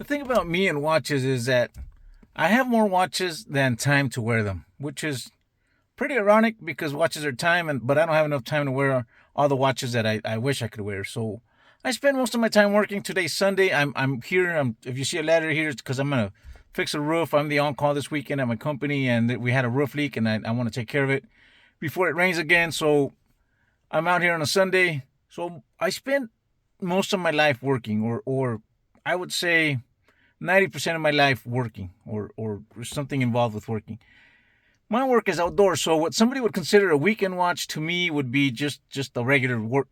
The thing about me and watches is that I have more watches than time to wear them, which is pretty ironic because watches are time, but I don't have enough time to wear all the watches that I wish I could wear. So I spend most of my time working. Today's Sunday. I'm here. If you see a ladder here, it's because I'm gonna fix a roof. I'm the on call this weekend at my company, and we had a roof leak, and I want to take care of it before it rains again. So I'm out here on a Sunday. So I spend most of my life working, or I would say 90% of my life working, or something involved with working. My work is outdoors, so what somebody would consider a weekend watch to me would be just a regular work,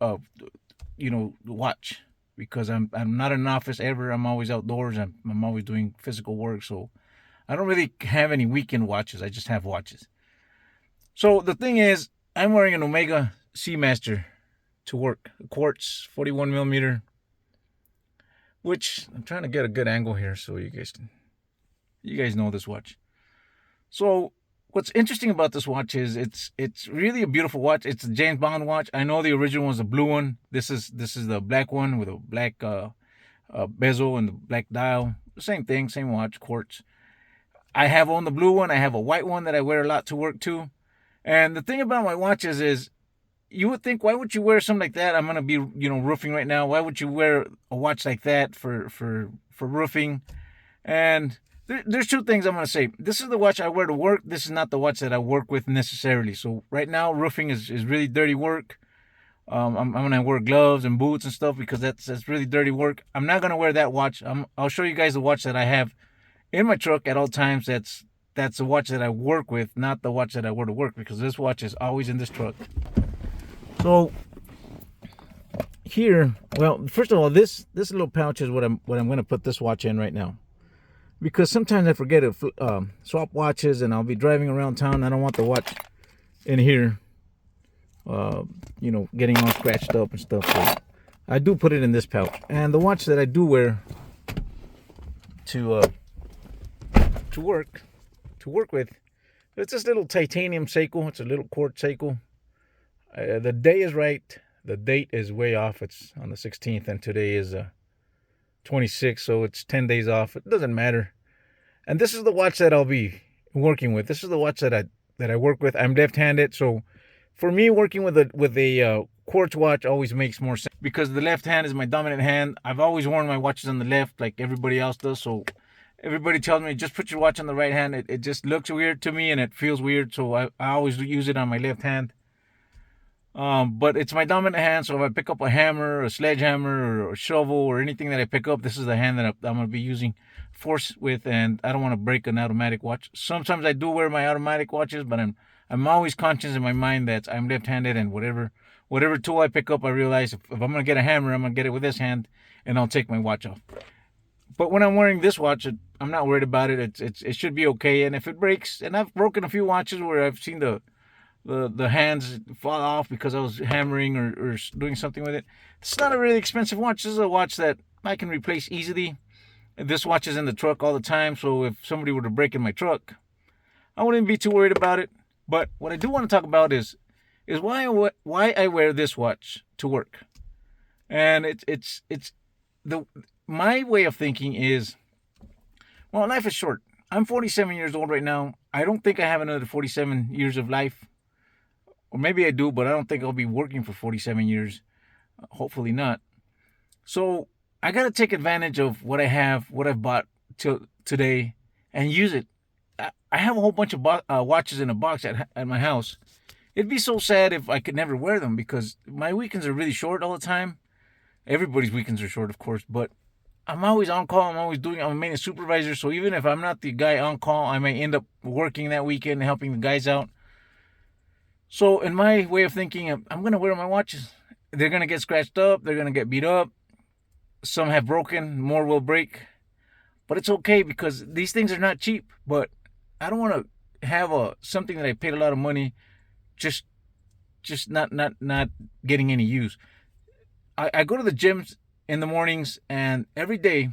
watch, because I'm not in an office ever. I'm always outdoors. I'm always doing physical work, so I don't really have any weekend watches. I just have watches. So the thing is, I'm wearing an Omega Seamaster to work, a quartz 41 millimeter, which I'm trying to get a good angle here so you guys know this watch. So what's interesting about this watch is it's really a beautiful watch. It's a James Bond watch. I know the original was the blue one. This is the black one with a black bezel and the black dial. Same thing, same watch, quartz. I have on the blue one. I have a white one that I wear a lot to work too. And the thing about my watches is, you would think, why would you wear something like that? I'm gonna be, roofing right now. Why would you wear a watch like that for roofing? And there's two things I'm gonna say. This is the watch I wear to work. This is not the watch that I work with necessarily. So right now, roofing is really dirty work. I'm gonna wear gloves and boots and stuff because that's really dirty work. I'm not gonna wear that watch. I'll show you guys the watch that I have in my truck at all times. That's the watch that I work with, not the watch that I wear to work, because this watch is always in this truck. So here, well, first of all, this little pouch is what I'm going to put this watch in right now, because sometimes I forget to swap watches, and I'll be driving around town. I don't want the watch in here, getting all scratched up and stuff. So I do put it in this pouch. And the watch that I do wear to work with, it's this little titanium Seiko. It's a little quartz Seiko. The day is right. The date is way off. It's on the 16th, and today is 26th, so it's 10 days off. It doesn't matter. And this is the watch that I'll be working with. This is the watch that I work with. I'm left-handed, so for me, working with a quartz watch always makes more sense, because the left hand is my dominant hand. I've always worn my watches on the left, like everybody else does. So everybody tells me, just put your watch on the right hand. It just looks weird to me, and it feels weird. So I always use it on my left hand. But it's my dominant hand, so if I pick up a hammer, a sledgehammer, or a shovel, or anything that I pick up, this is the hand that I'm going to be using force with, and I don't want to break an automatic watch. Sometimes I do wear my automatic watches, but I'm always conscious in my mind that I'm left-handed, and whatever tool I pick up, I realize if I'm going to get a hammer, I'm going to get it with this hand, and I'll take my watch off. But when I'm wearing this watch, I'm not worried about it. It should be okay, and if it breaks, and I've broken a few watches where I've seen the hands fall off because I was hammering or doing something with it. It's not a really expensive watch. This is a watch that I can replace easily. This watch is in the truck all the time, so if somebody were to break in my truck, I wouldn't be too worried about it. But what I do want to talk about is why I wear this watch to work. And it's my way of thinking is, well, life is short. I'm 47 years old right now. I don't think I have another 47 years of life. Or maybe I do, but I don't think I'll be working for 47 years. Hopefully not. So I got to take advantage of what I have, what I've bought till today, and use it. I have a whole bunch of watches in a box at my house. It'd be so sad if I could never wear them, because my weekends are really short all the time. Everybody's weekends are short, of course, but I'm always on call. I'm a maintenance supervisor, so even if I'm not the guy on call, I may end up working that weekend and helping the guys out. So in my way of thinking, I'm going to wear my watches. They're going to get scratched up. They're going to get beat up. Some have broken. More will break. But it's okay, because these things are not cheap. But I don't want to have something that I paid a lot of money just not getting any use. I go to the gym in the mornings, and every day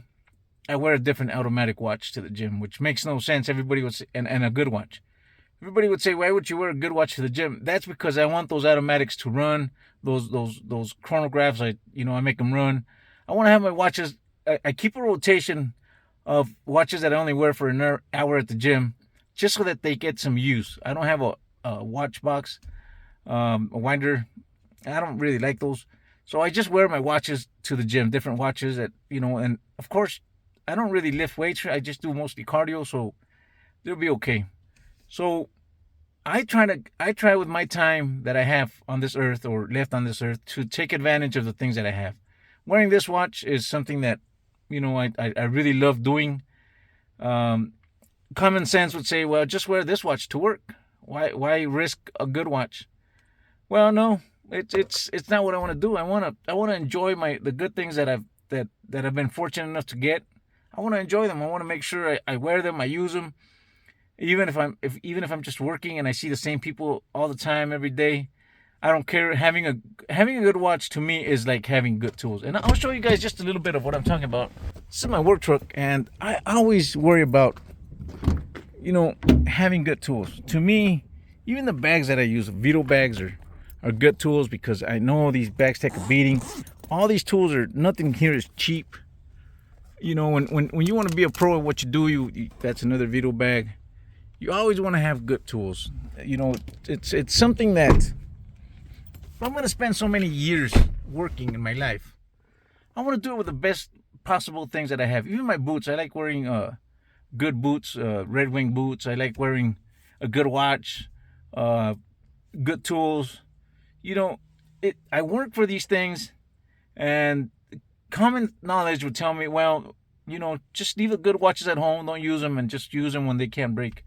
I wear a different automatic watch to the gym, which makes no sense. Everybody would say, and a good watch. Everybody would say, why would you wear a good watch to the gym? That's because I want those automatics to run. Those chronographs, I make them run. I want to have my watches. I keep a rotation of watches that I only wear for an hour at the gym, just so that they get some use. I don't have a watch box, a winder. I don't really like those. So I just wear my watches to the gym, different watches that, and of course, I don't really lift weights. I just do mostly cardio, so they'll be okay. So I try with my time that I have on this earth or left on this earth to take advantage of the things that I have. Wearing this watch is something that, I really love doing. Um, Common sense would say, well, just wear this watch to work. Why risk a good watch? Well, no, it's not what I want to do. I want to enjoy the good things that I've been fortunate enough to get. I want to enjoy them. I want to make sure I wear them, I use them, even if I'm just working and I see the same people all the time every day. I don't care. Having a good watch to me is like having good tools. And I'll show you guys just a little bit of what I'm talking about. This is my work truck, and I always worry about having good tools. To me, even the bags that I use, Vito bags, are good tools because I know these bags take a beating. All these tools nothing here is cheap. When you want to be a pro at what you do, that's another Vito bag. You always want to have good tools. It's something that if I'm going to spend so many years working in my life, I want to do it with the best possible things that I have. Even my boots, I like wearing good boots, Red Wing boots. I like wearing a good watch, good tools. I work for these things, and common knowledge would tell me, well, just leave the good watches at home, don't use them, and just use them when they can't break.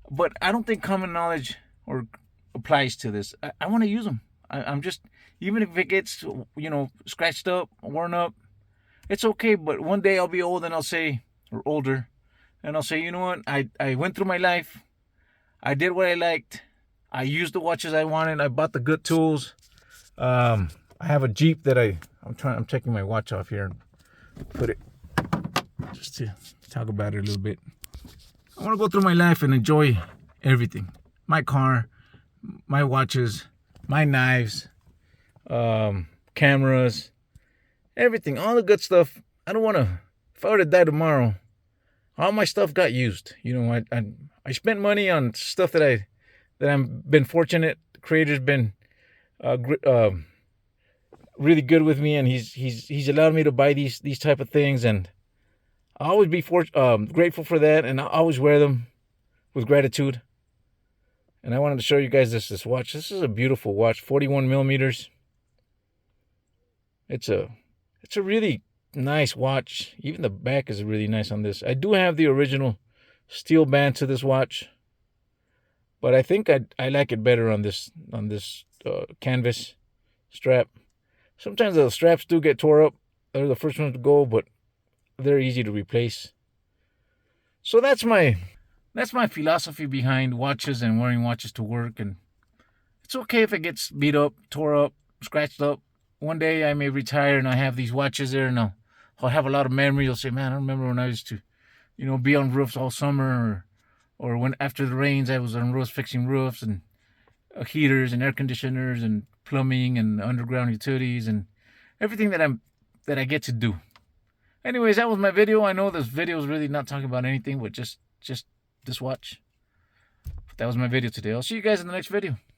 But I don't think common knowledge or applies to this. I want to use them. I'm just, even if it gets, scratched up, worn up, it's okay. But one day I'll be old and I'll say, or older, and I'll say, you know what? I went through my life. I did what I liked. I used the watches I wanted. I bought the good tools. I have a Jeep that I'm checking my watch off here and put it, just to talk about it a little bit. I want to go through my life and enjoy everything. My car, my watches, my knives, cameras, everything, all the good stuff. I don't want to, if I were to die tomorrow, all my stuff got used. I spent money on stuff that I've been fortunate. The creator's been really good with me, and he's allowed me to buy these type of things, and I'll always be grateful for that, and I'll always wear them with gratitude. And I wanted to show you guys this watch. This is a beautiful watch, 41 millimeters. It's a really nice watch. Even the back is really nice on this. I do have the original steel band to this watch, but I think I like it better on this canvas strap. Sometimes the straps do get tore up. They're the first ones to go, but they're easy to replace. So that's my philosophy behind watches and wearing watches to work. And it's okay if it gets beat up, tore up, scratched up. One day I may retire and I have these watches there, and I'll have a lot of memories. I'll say, man, I remember when I used to, be on roofs all summer, or when after the rains I was on roofs fixing roofs and heaters and air conditioners and plumbing and underground utilities and everything that I get to do. Anyways, that was my video. I know this video is really not talking about anything, but just this watch. But that was my video today. I'll see you guys in the next video.